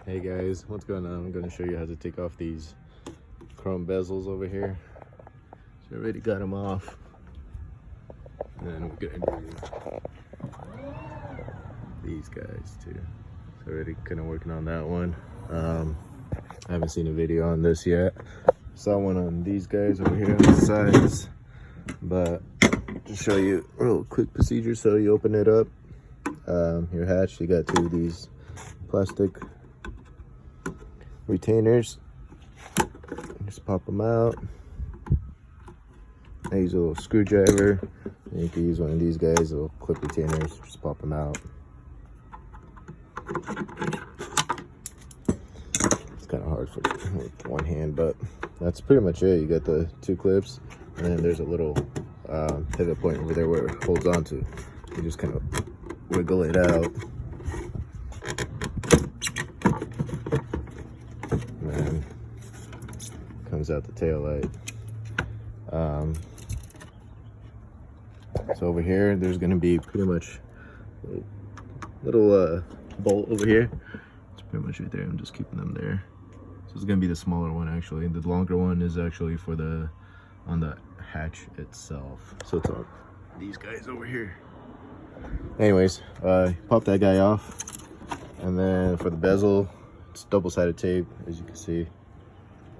Hey guys, what's going on? I'm going to show you how to take off these chrome bezels over here. So I already got them off. And then we're going to do these guys too. So already kind of working on that one. I haven't seen a video on this yet. Saw one on these guys over here on the sides. But just show you a real quick procedure. So you open it up. Your hatch, you got two of these plastic retainers. Just pop them out. I use a little screwdriver. And you can use one of these guys, little clip retainers. Just pop them out. It's kind of hard with one hand, but that's pretty much it. You got the two clips, and then there's a little pivot point over there where it holds on to. You just kind of wiggle it out. And then comes out the tail light. So over here, there's going to be pretty much a little bolt over here. It's pretty much right there. I'm just keeping them there. So it's going to be the smaller one actually. The longer one is actually for on the hatch itself. So it's on these guys over here. Anyways, pop that guy off. And then for the bezel, it's double-sided tape, as you can see.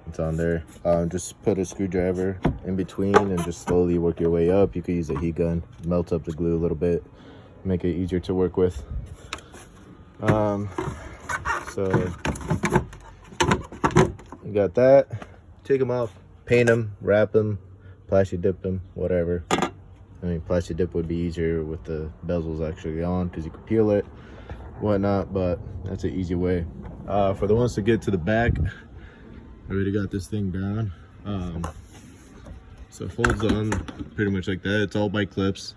It's on there. Just put a screwdriver in between and just slowly work your way up. You could use a heat gun, melt up the glue a little bit, make it easier to work with. So you got that. Take them off, paint them, wrap them, plastic dip them, whatever. I mean, plastic dip would be easier with the bezels actually on because you could peel it, whatnot, but that's an easy way. For the ones to get to the back, I already got this thing down. So it folds on pretty much like that. It's all by clips.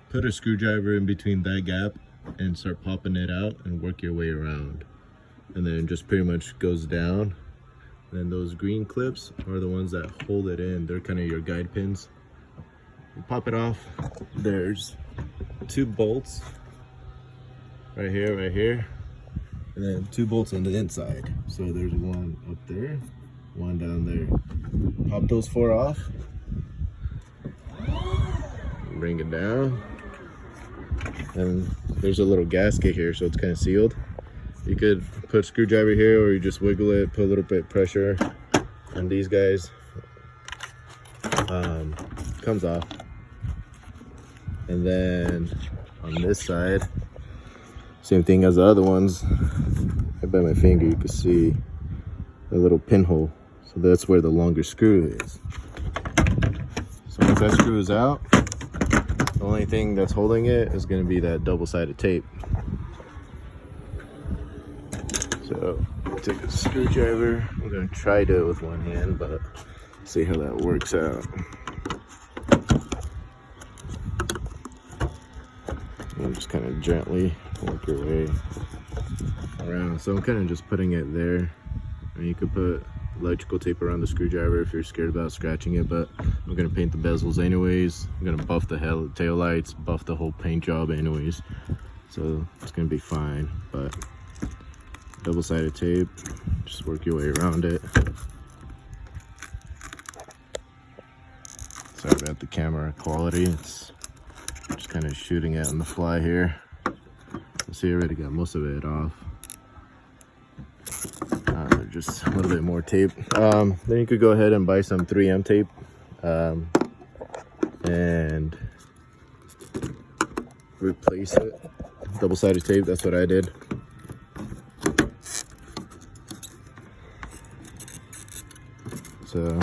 Put a screwdriver in between that gap and start popping it out and work your way around. And then just pretty much goes down. Then those green clips are the ones that hold it in. They're kind of your guide pins. You pop it off. There's two bolts right here, and then two bolts on the inside. So there's one up there, one down there. Pop those four off, bring it down, and there's a little gasket here, so it's kind of sealed. You could put a screwdriver here, or you just wiggle it, put a little bit of pressure on these guys. Comes off. And then on this side, same thing as the other ones. Right by my finger, you can see a little pinhole. So that's where the longer screw is. So once that screw is out, the only thing that's holding it is going to be that double-sided tape. So take a screwdriver. I'm going to try to do it with one hand, but see how that works out. And just kind of gently work your way around. So I'm kind of just putting it there. And you could put electrical tape around the screwdriver if you're scared about scratching it, but I'm going to paint the bezels anyways. I'm going to buff the tail lights, buff the whole paint job anyways. So it's going to be fine, but double-sided tape, just work your way around it. Sorry about the camera quality. It's just kind of shooting it on the fly here. See, I already got most of it off. Just a little bit more tape. Then you could go ahead and buy some 3M tape and replace it. Double-sided tape, that's what I did. So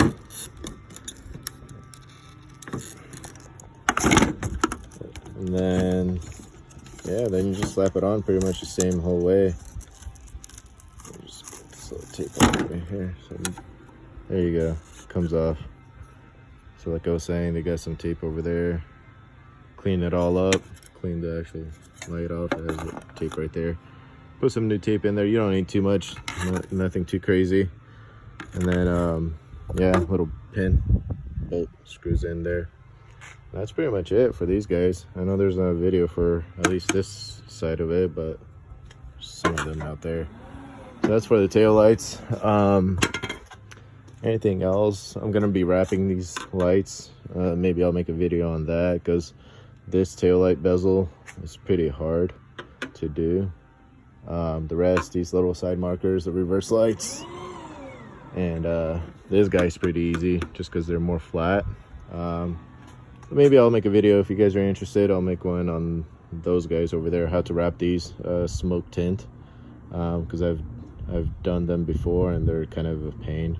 and then, yeah, then you just slap it on pretty much the same whole way. Just get this little tape off right here. So there you go, comes off. So like I was saying, they got some tape over there. Clean it all up, clean the actual light off. It has the tape right there. Put some new tape in there. You don't need too much, nothing too crazy. And then, yeah, little pin bolt screws in there. That's pretty much it for these guys. I know there's not a video for at least this side of it, but some of them out there. that's for the tail lights. Anything else, I'm gonna be wrapping these lights. Maybe I'll make a video on that, because this tail light bezel is pretty hard to do. The rest, these little side markers, the reverse lights, and this guy's pretty easy just because they're more flat. Maybe I'll make a video if you guys are interested. I'll make one on those guys over there, how to wrap these smoke tint, because I've done them before and they're kind of a pain.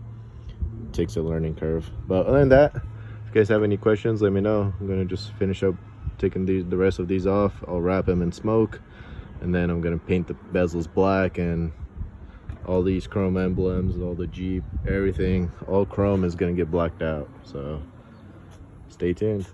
It takes a learning curve. But other than that, if you guys have any questions, let me know. I'm gonna just finish up taking the rest of these off. I'll wrap them in smoke, and then I'm gonna paint the bezels black, and all these chrome emblems, all the Jeep, everything, all chrome is gonna get blacked out. So stay tuned.